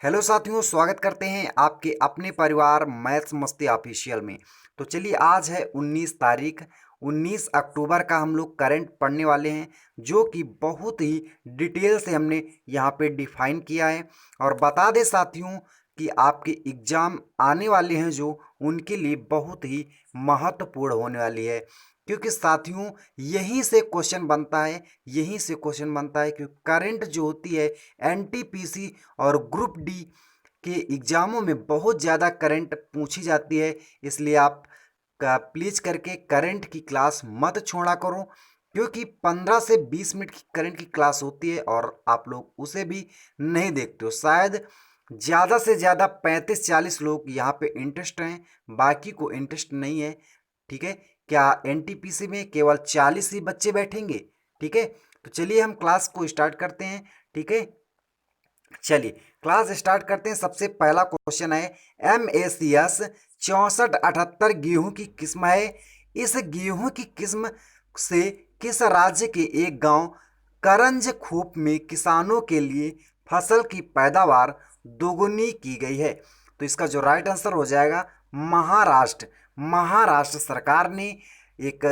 Hello साथियों, स्वागत करते हैं आपके अपने परिवार मैथ्स मस्ती ऑफिशियल में। तो चलिए, आज है 19 तारीख। 19 अक्टूबर का हम लोग करंट पढ़ने वाले हैं, जो कि बहुत ही डिटेल से हमने यहाँ पे डिफाइन किया है। और बता दें साथियों कि आपके एग्ज़ाम आने वाले हैं जो उनके लिए बहुत ही महत्वपूर्ण होने वाली है, क्योंकि साथियों यहीं से क्वेश्चन बनता है। यहीं से क्वेश्चन बनता है क्योंकि करंट जो होती है एनटीपीसी और ग्रुप डी के एग्ज़ामों में बहुत ज़्यादा करंट पूछी जाती है। इसलिए आप प्लीज़ करके करंट की क्लास मत छोड़ा करो, क्योंकि 15 से 20 मिनट की करंट की क्लास होती है और आप लोग उसे भी नहीं देखते हो। शायद ज़्यादा से ज़्यादा 35-40 लोग यहाँ पे इंटरेस्ट हैं, बाकी को इंटरेस्ट नहीं है। ठीक है, क्या एनटीपीसी में केवल 40 ही बच्चे बैठेंगे? ठीक है, तो चलिए हम क्लास को स्टार्ट करते हैं। ठीक है, चलिए क्लास स्टार्ट करते हैं। सबसे पहला क्वेश्चन है, MACS 6478 गेहूं की किस्म है। इस गेहूं की किस्म से किस राज्य के एक गांव करंज खोप में किसानों के लिए फसल की पैदावार दोगुनी की गई है? तो इसका जो राइट आंसर हो जाएगा महाराष्ट्र। महाराष्ट्र सरकार ने एक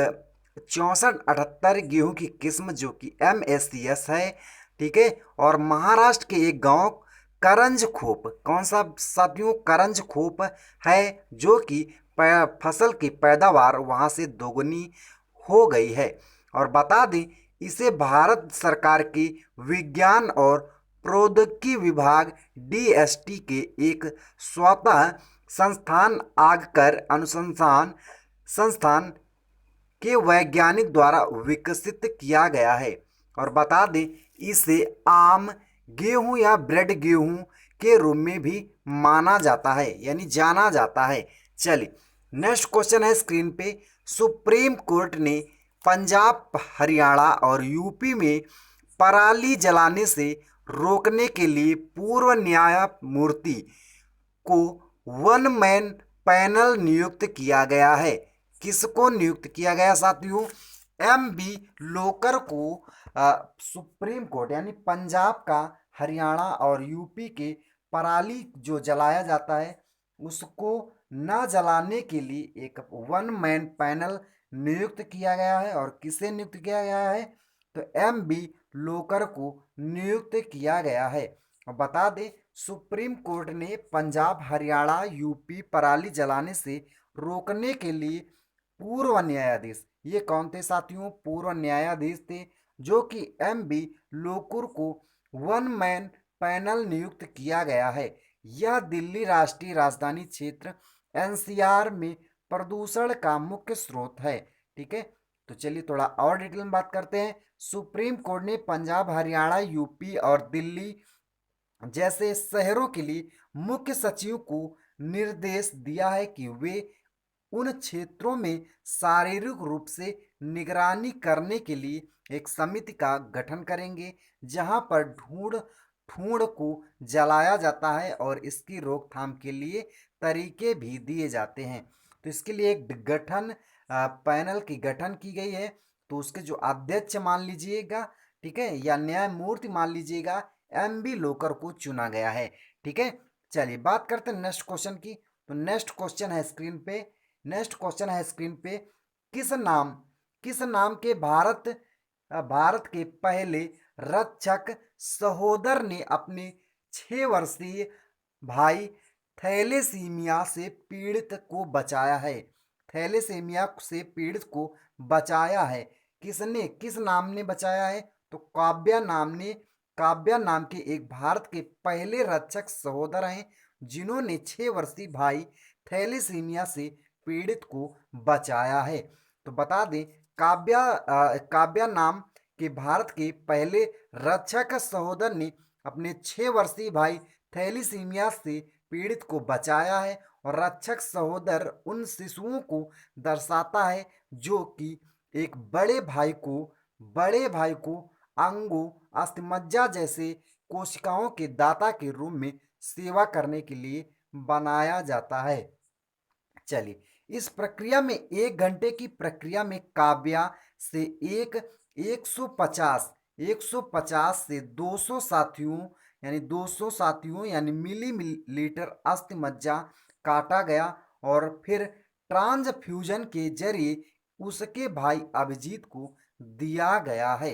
6478 गेहूं की किस्म जो कि MACS है, ठीक है, और महाराष्ट्र के एक गांव करंज खोप, कौन सा साथियों? करंज खोप है, जो कि फसल की पैदावार वहां से दोगुनी हो गई है। और बता दें, इसे भारत सरकार के विज्ञान और प्रौद्योगिकी विभाग DST के एक स्वतः संस्थान आगकर अनुसंधान संस्थान के वैज्ञानिक द्वारा विकसित किया गया है। और बता दें, इसे आम गेहूं या ब्रेड गेहूं के रूप में भी माना जाता है, यानी जाना जाता है। चलिए नेक्स्ट क्वेश्चन है स्क्रीन पे। सुप्रीम कोर्ट ने पंजाब, हरियाणा और यूपी में पराली जलाने से रोकने के लिए पूर्व न्यायमूर्ति को वन मैन पैनल नियुक्त किया गया है। किसको नियुक्त किया गया साथियों? MB लोकर को सुप्रीम कोर्ट यानी पंजाब का, हरियाणा और यूपी के पराली जो जलाया जाता है उसको न जलाने के लिए एक वन मैन पैनल नियुक्त किया गया है। और किसे नियुक्त किया गया है? तो MB लोकर को नियुक्त किया गया है। और बता दें, सुप्रीम कोर्ट ने पंजाब, हरियाणा, यूपी पराली जलाने से रोकने के लिए पूर्व न्यायाधीश, ये कौन थे साथियों? पूर्व न्यायाधीश थे, जो कि MB लोकुर को वन मैन पैनल नियुक्त किया गया है। यह दिल्ली राष्ट्रीय राजधानी क्षेत्र NCR में प्रदूषण का मुख्य स्रोत है। ठीक है, तो चलिए थोड़ा और डिटेल में बात करते हैं। सुप्रीम कोर्ट ने पंजाब, हरियाणा, यूपी और दिल्ली जैसे शहरों के लिए मुख्य सचिव को निर्देश दिया है कि वे उन क्षेत्रों में शारीरिक रूप से निगरानी करने के लिए एक समिति का गठन करेंगे, जहां पर ढूंढ ठूंठ को जलाया जाता है और इसकी रोकथाम के लिए तरीके भी दिए जाते हैं। तो इसके लिए एक गठन पैनल की गठन की गई है। तो उसके जो अध्यक्ष मान लीजिएगा, ठीक है, या न्यायमूर्ति मान लीजिएगा, MB लोकर को चुना गया है। ठीक है, चलिए बात करते हैं नेक्स्ट क्वेश्चन की। तो नेक्स्ट क्वेश्चन है स्क्रीन पे। नेक्स्ट क्वेश्चन है स्क्रीन पे, किस नाम किस नाम के भारत के पहले रक्षक सहोदर ने अपने 6 वर्षीय भाई थैलेसीमिया से पीड़ित को बचाया है? थैलेसीमिया से पीड़ित को बचाया है किसने? किस नाम ने बचाया है? तो काव्या नाम के एक भारत के पहले रक्षक सहोदर हैं, जिन्होंने 6 वर्षीय भाई थैलेसीमिया से पीड़ित को बचाया है। तो बता दें, काव्या नाम के भारत के पहले रक्षक सहोदर ने अपने 6 वर्षीय भाई थैलीसीमिया से पीड़ित को बचाया है। और रक्षक सहोदर उन शिशुओं को दर्शाता है जो कि एक बड़े भाई को अंगों, अस्थिमज्जा जैसे कोशिकाओं के दाता के रूप में सेवा करने के लिए बनाया जाता है। चलिए, इस प्रक्रिया में 1 घंटे की प्रक्रिया में काव्या से 150 से 200 साथियों यानी 200 साथियों यानी मिलीलीटर अस्थि मज्जा काटा गया और फिर ट्रांसफ्यूजन के जरिए उसके भाई अभिजीत को दिया गया है।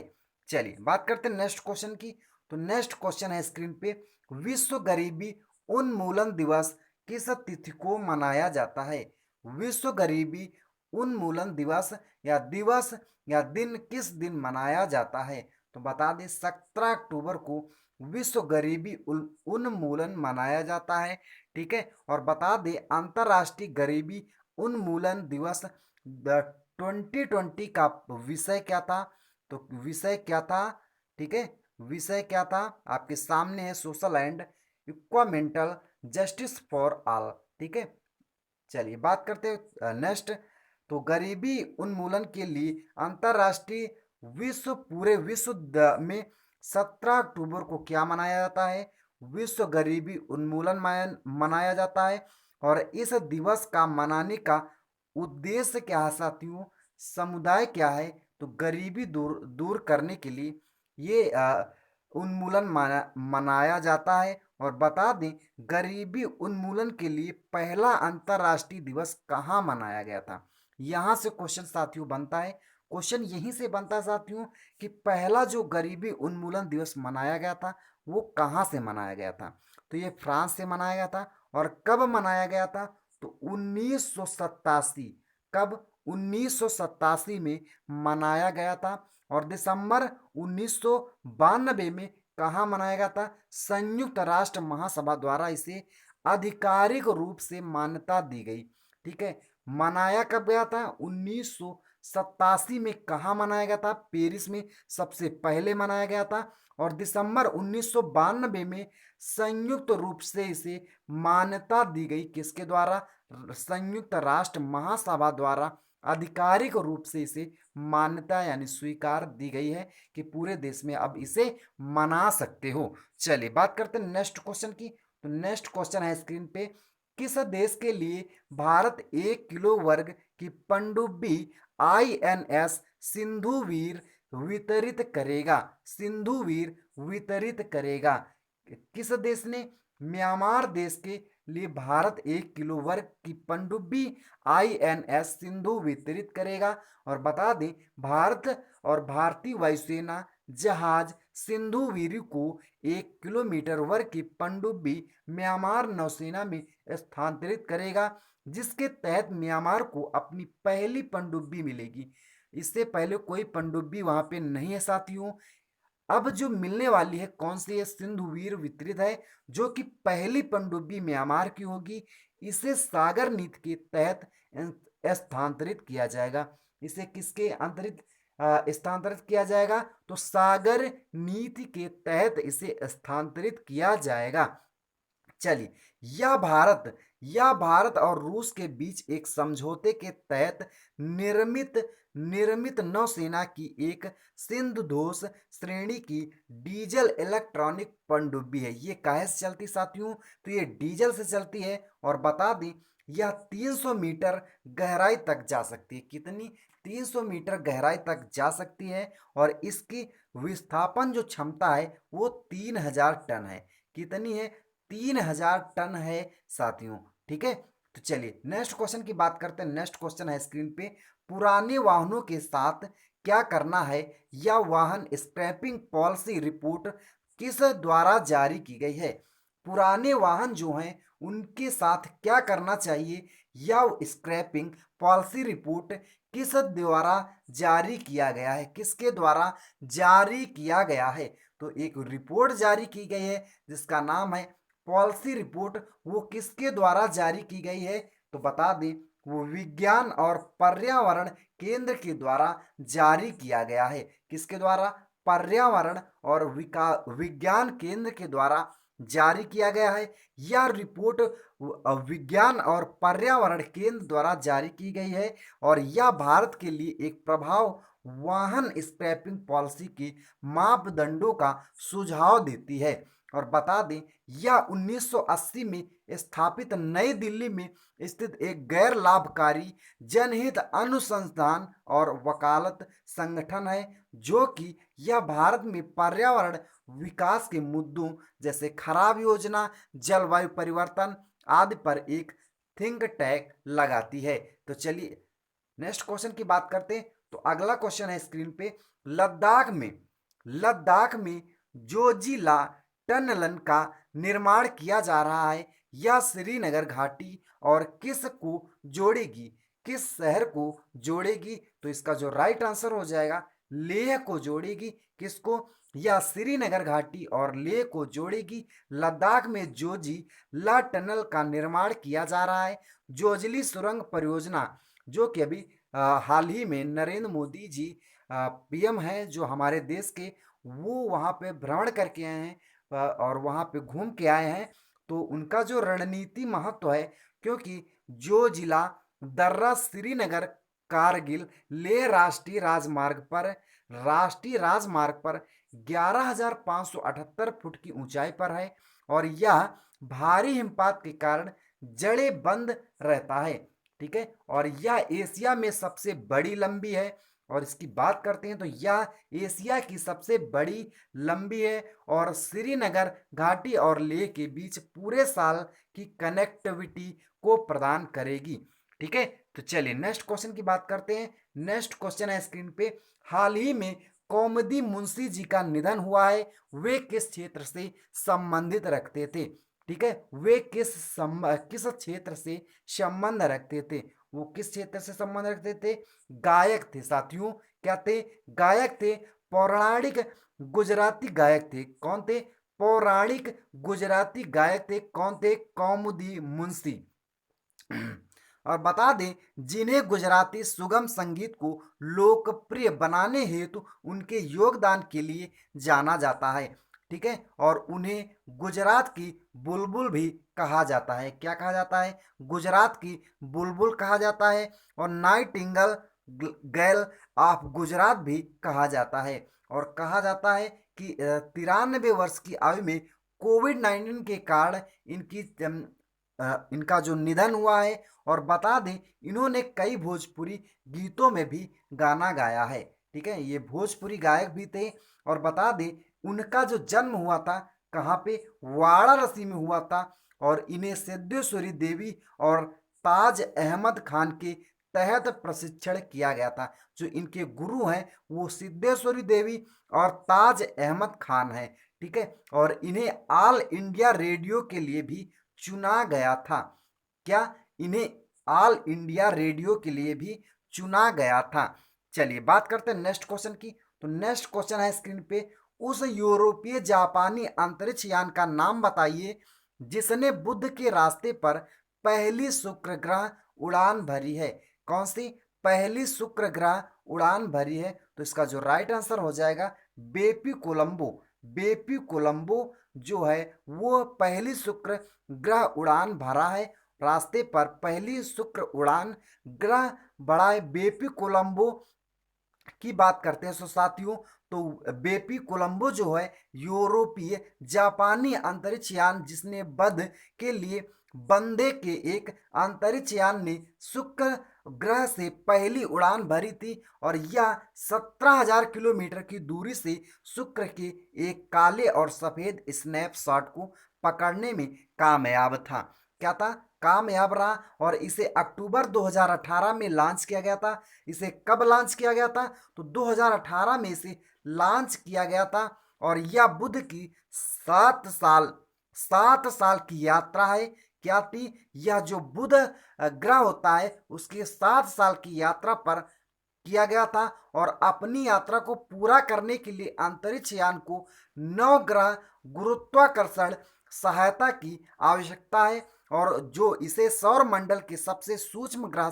चलिए बात करते हैं नेक्स्ट क्वेश्चन की। तो नेक्स्ट क्वेश्चन है स्क्रीन पे, विश्व गरीबी उन्मूलन दिवस किस तिथि को मनाया जाता है? विश्व गरीबी उन्मूलन दिवस या दिन किस दिन मनाया जाता है? तो बता दें 17 अक्टूबर को विश्व गरीबी उन्मूलन मनाया जाता है। ठीक है, और बता दें अंतर्राष्ट्रीय गरीबी उन्मूलन दिवस 2020 का विषय क्या था? तो विषय क्या था? ठीक है, विषय क्या था आपके सामने है, social and environmental justice for all. ठीक है, चलिए बात करते हैं नेक्स्ट। तो गरीबी उन्मूलन के लिए अंतर्राष्ट्रीय पूरे विश्व में 17 अक्टूबर को क्या मनाया जाता है? विश्व गरीबी उन्मूलन मनाया जाता है। और इस दिवस का मनाने का उद्देश्य क्या है साथियों? समुदाय क्या है? तो गरीबी दूर दूर करने के लिए ये उन्मूलन मनाया जाता है। और बता दें गरीबी उन्मूलन के लिए पहला अंतर्राष्ट्रीय दिवस कहाँ मनाया गया था? यहाँ से क्वेश्चन साथियों बनता है। क्वेश्चन यहीं से बनता है साथियों कि पहला जो गरीबी उन्मूलन दिवस मनाया गया था वो कहाँ से मनाया गया था? तो ये फ्रांस से मनाया गया था। और कब मनाया गया था? तो 1987। कब? 1987 में मनाया गया था। और दिसंबर 1992 में कहाँ मनाया गया था? संयुक्त राष्ट्र महासभा द्वारा इसे आधिकारिक रूप से मान्यता दी गई। ठीक है, मनाया कब गया था? 1987 में। कहाँ मनाया गया था? पेरिस में सबसे पहले मनाया गया था। और दिसंबर 1992 में संयुक्त रूप से इसे मान्यता दी गई। किसके द्वारा? संयुक्त राष्ट्र महासभा द्वारा आधिकारिक रूप से इसे मान्यता यानी स्वीकार दी गई है कि पूरे देश में अब इसे मना सकते हो। चलिए बात करते हैं नेक्स्ट क्वेश्चन की। तो नेक्स्ट क्वेश्चन है स्क्रीन पे, किस देश के लिए भारत 1 किलो वर्ग की पनडुब्बी INS सिंधुवीर वितरित करेगा? सिंधुवीर वितरित करेगा किस देश ने? म्यांमार देश के लिए भारत 1 किलो वर्ग की पनडुब्बी INS सिंधु वितरित करेगा। और बता दें भारत और भारतीय वायुसेना जहाज सिंधुवीर को 1 किलोमीटर वर्ग की पनडुब्बी म्यांमार नौसेना में स्थानांतरित करेगा, जिसके तहत म्यांमार को अपनी पहली पनडुब्बी मिलेगी। इससे पहले कोई पनडुब्बी वहां पे नहीं है साथियों। अब जो मिलने वाली है कौन सी है? सिंधुवीर वितरित है, जो कि पहली पनडुब्बी म्यांमार की होगी। इसे सागर नीति के तहत स्थानांतरित किया जाएगा। इसे किसके अंतरित स्थानांतरित किया जाएगा? तो सागर नीति के तहत इसे स्थानांतरित किया जाएगा। चलिए, यह भारत और रूस के बीच एक समझौते के तहत निर्मित नौसेना की एक सिंधुघोष श्रेणी की डीजल इलेक्ट्रॉनिक पनडुब्बी है। ये काहे से चलती साथियों? तो ये डीजल से चलती है। और बता दें यह 300 मीटर गहराई तक जा सकती है। कितनी? 300 मीटर गहराई तक जा सकती है। और इसकी विस्थापन जो क्षमता है वो 3000 टन है। कितनी है? 3000 टन है साथियों। ठीक है, तो चलिए नेक्स्ट क्वेश्चन की बात करते हैं। नेक्स्ट क्वेश्चन है स्क्रीन पे, पुराने वाहनों के साथ क्या करना है? यह वाहन स्क्रैपिंग पॉलिसी रिपोर्ट किस द्वारा जारी की गई है? पुराने वाहन जो हैं उनके साथ क्या करना चाहिए? यह स्क्रैपिंग पॉलिसी रिपोर्ट किस द्वारा जारी किया गया है? किसके द्वारा जारी किया गया है? तो एक रिपोर्ट जारी की गई है जिसका नाम है पॉलिसी रिपोर्ट। वो किसके द्वारा जारी की गई है? तो बता दें वो विज्ञान और पर्यावरण केंद्र के द्वारा जारी किया गया है। किसके द्वारा? पर्यावरण और विज्ञान केंद्र के द्वारा जारी किया गया है। यह रिपोर्ट विज्ञान और पर्यावरण केंद्र द्वारा जारी की गई है। और यह भारत के लिए एक प्रभाव वाहन स्क्रैपिंग पॉलिसी के मापदंडों का सुझाव देती है। और बता दें यह 1980 में स्थापित नई दिल्ली में स्थित एक गैर लाभकारी जनहित अनुसंधान और वकालत संगठन है, जो कि यह भारत में पर्यावरण विकास के मुद्दों जैसे खराब योजना, जलवायु परिवर्तन आदि पर एक थिंक टैंक लगाती है। तो चलिए नेक्स्ट क्वेश्चन की बात करते हैं। तो अगला क्वेश्चन है स्क्रीन पे, लद्दाख में जोजिला टनल का निर्माण किया जा रहा है। यह श्रीनगर घाटी और किस शहर को जोड़ेगी? तो इसका जो राइट आंसर हो जाएगा लेह को जोड़ेगी। किसको? यह श्रीनगर घाटी और लेह को जोड़ेगी। लद्दाख में जोजिला टनल का निर्माण किया जा रहा है। जोजिली सुरंग परियोजना जो कि अभी हाल ही में नरेंद्र मोदी जी पीएम हैं जो हमारे देश के, वो वहाँ पे भ्रमण करके आए हैं और वहाँ पे घूम के आए हैं। तो उनका जो रणनीति महत्व है, क्योंकि जो जिला दर्रा श्रीनगर कारगिल लेह राष्ट्रीय राजमार्ग पर 11,578 फुट की ऊंचाई पर है और यह भारी हिमपात के कारण जड़े बंद रहता है। ठीक है, और यह एशिया में सबसे बड़ी लंबी है। और इसकी बात करते हैं तो यह एशिया की सबसे बड़ी लंबी है और श्रीनगर घाटी और लेह के बीच पूरे साल की कनेक्टिविटी को प्रदान करेगी। ठीक है, तो चलिए नेक्स्ट क्वेश्चन की बात करते हैं। नेक्स्ट क्वेश्चन है स्क्रीन पे, हाल ही में कौमुदी मुंशी जी का निधन हुआ है, वे किस क्षेत्र से संबंधित रखते थे? ठीक है, वे किस क्षेत्र से संबंध रखते थे? वो किस क्षेत्र से संबंध रखते थे? गायक थे साथियों। क्या थे? गायक थे। पौराणिक गुजराती गायक थे। कौन थे? पौराणिक गुजराती गायक थे। कौन थे? कौमुदी मुंशी। और बता दें जिन्हें गुजराती सुगम संगीत को लोकप्रिय बनाने हेतु उनके योगदान के लिए जाना जाता है। ठीक है, और उन्हें गुजरात की बुलबुल भी कहा जाता है। क्या कहा जाता है? गुजरात की बुलबुल कहा जाता है और नाइटिंगेल गर्ल ऑफ गुजरात भी कहा जाता है। और कहा जाता है कि 93 वर्ष की आयु में कोविड-19 के कारण इनका जो निधन हुआ है। और बता दें इन्होंने कई भोजपुरी गीतों में भी गाना गाया है। ठीक है, ये भोजपुरी गायक भी थे। और बता दें उनका जो जन्म हुआ था कहाँ पे? वाराणसी में हुआ था। और इन्हें सिद्धेश्वरी देवी और ताज अहमद खान के तहत प्रशिक्षण किया गया था। जो इनके गुरु हैं वो सिद्धेश्वरी देवी और ताज अहमद खान है। ठीक है, और इन्हें ऑल इंडिया रेडियो के लिए भी चुना गया था। क्या? इन्हें ऑल इंडिया रेडियो के लिए भी चुना गया था। चलिए बात करते हैं नेक्स्ट क्वेश्चन की। तो नेक्स्ट क्वेश्चन है स्क्रीन पे, उस यूरोपीय जापानी अंतरिक्ष यान का नाम बताइए जिसने बुध के रास्ते पर पहली शुक्र ग्रह उड़ान भरी है। कौन सी पहली शुक्र ग्रह उड़ान भरी है? तो इसका जो राइट आंसर हो जाएगा बेपी कोलंबो। बेपी कोलंबो जो है वो पहली शुक्र ग्रह उड़ान भरा है। रास्ते पर पहली शुक्र उड़ान ग्रह बढ़ा है। बेपी कोलंबो की बात करते हैं तो साथियों, तो बेपी कोलंबो जो है यूरोपीय जापानी अंतरिक्ष यान जिसने बुध के लिए बंदे के एक अंतरिक्ष यान ने शुक्र ग्रह से पहली उड़ान भरी थी और यह 17,000 किलोमीटर की दूरी से शुक्र के एक काले और सफेद स्नैपशॉट को पकड़ने में कामयाब था। क्या था? कामयाब रहा। और इसे अक्टूबर 2018 में लॉन्च किया गया था। इसे कब लॉन्च किया गया था? तो 2018 में इसे लॉन्च किया गया था। और यह बुध की 7 साल की यात्रा है। क्या थी? यह जो बुध ग्रह होता है उसके 7 साल की यात्रा पर किया गया था। और अपनी यात्रा को पूरा करने के लिए अंतरिक्ष यान को 9 ग्रह गुरुत्वाकर्षण सहायता की आवश्यकता है और जो इसे सौर मंडल के सबसे सूक्ष्म ग्रह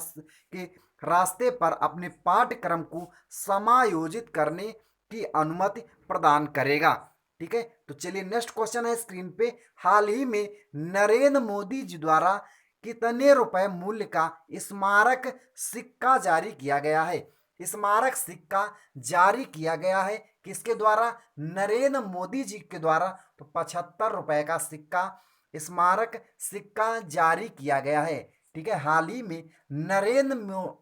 के रास्ते पर अपने पाठ्यक्रम को समायोजित करने की अनुमति प्रदान करेगा। ठीक है, तो चलिए नेक्स्ट क्वेश्चन है स्क्रीन पे, हाल ही में नरेंद्र मोदी जी द्वारा कितने रुपए मूल्य का स्मारक सिक्का जारी किया गया है? स्मारक सिक्का जारी किया गया है किसके द्वारा? नरेंद्र मोदी जी के द्वारा। तो 75 रुपए का सिक्का, स्मारक सिक्का जारी किया गया है। ठीक है, हाल ही में नरेंद्र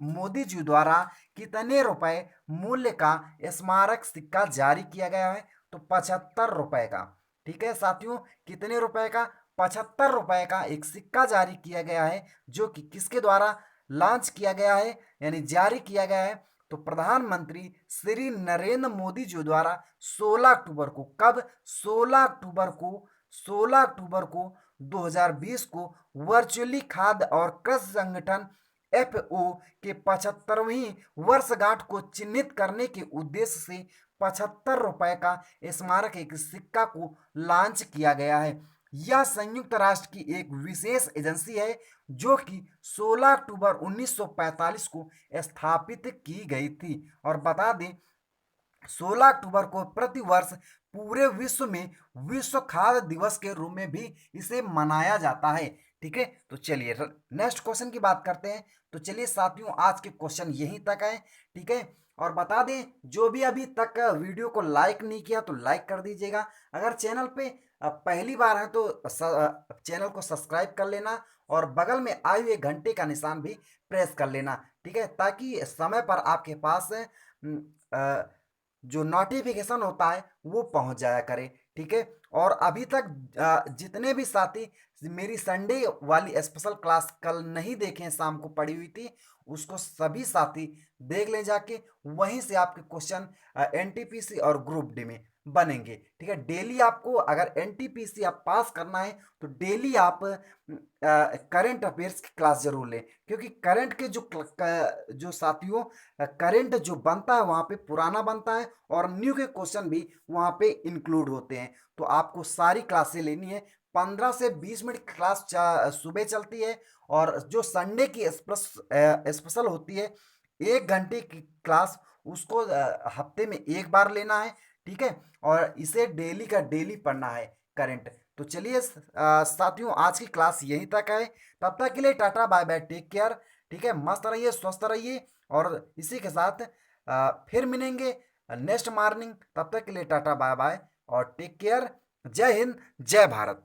मोदी जी द्वारा कितने रुपए मूल्य का स्मारक सिक्का जारी किया गया है? तो 75 रुपए का। ठीक है साथियों, कितने रुपए का? 75 रुपए का एक सिक्का जारी किया गया है, जो कि किसके द्वारा लॉन्च किया गया है, यानी जारी किया गया है? तो प्रधानमंत्री श्री नरेंद्र मोदी जी द्वारा 16 अक्टूबर को, कब? 16 अक्टूबर को, 16 अक्टूबर को 2020 को वर्चुअली खाद्य और कृषि संगठन एफओ के 75वीं वर्षगांठ को चिन्हित करने के उद्देश्य से 75 रुपए का स्मारक एक सिक्का को लॉन्च किया गया है। यह संयुक्त राष्ट्र की एक विशेष एजेंसी है, जो कि 16 अक्टूबर 1945 को स्थापित की गई थी। और बता दें, 16 अक्टूबर को प्रतिवर्ष पूरे विश्व में विश्व खाद्य दिवस के रूप में भी इसे मनाया जाता है। ठीक है, तो चलिए नेक्स्ट क्वेश्चन की बात करते हैं। तो चलिए साथियों, आज के क्वेश्चन यहीं तक है। ठीक है, और बता दें, जो भी अभी तक वीडियो को लाइक नहीं किया तो लाइक कर दीजिएगा। अगर चैनल पे पहली बार है तो चैनल को सब्सक्राइब कर लेना, और बगल में आए हुए घंटे का निशान भी प्रेस कर लेना। ठीक है, ताकि समय पर आपके पास जो नोटिफिकेशन होता है वो पहुंच जाया करे। ठीक है, और अभी तक जितने भी साथी मेरी संडे वाली स्पेशल क्लास कल नहीं देखे हैं, शाम को पड़ी हुई थी, उसको सभी साथी देख लें जाके। वहीं से आपके क्वेश्चन एनटीपीसी और ग्रुप डी में बनेंगे। ठीक है, डेली आपको अगर एनटीपीसी आप पास करना है तो डेली आप करंट अफेयर्स की क्लास जरूर लें, क्योंकि करंट के जो साथियों करंट जो बनता है वहाँ पे पुराना बनता है, और न्यू के क्वेश्चन भी वहाँ पे इंक्लूड होते हैं। तो आपको सारी क्लासें लेनी है। 15 से 20 मिनट क्लास सुबह चलती है, और जो संडे की स्पेशल होती है 1 घंटे की क्लास, उसको हफ्ते में एक बार लेना है। ठीक है, और इसे डेली का डेली पढ़ना है करंट। तो चलिए साथियों, आज की क्लास यहीं तक है। तब तक के लिए tata bye bye, take care. ठीक है, मस्त रहिए, स्वस्थ रहिए, और इसी के साथ फिर मिलेंगे नेक्स्ट मॉर्निंग। तब तक के लिए टाटा बाय बाय और टेक केयर। जय हिंद, जय भारत।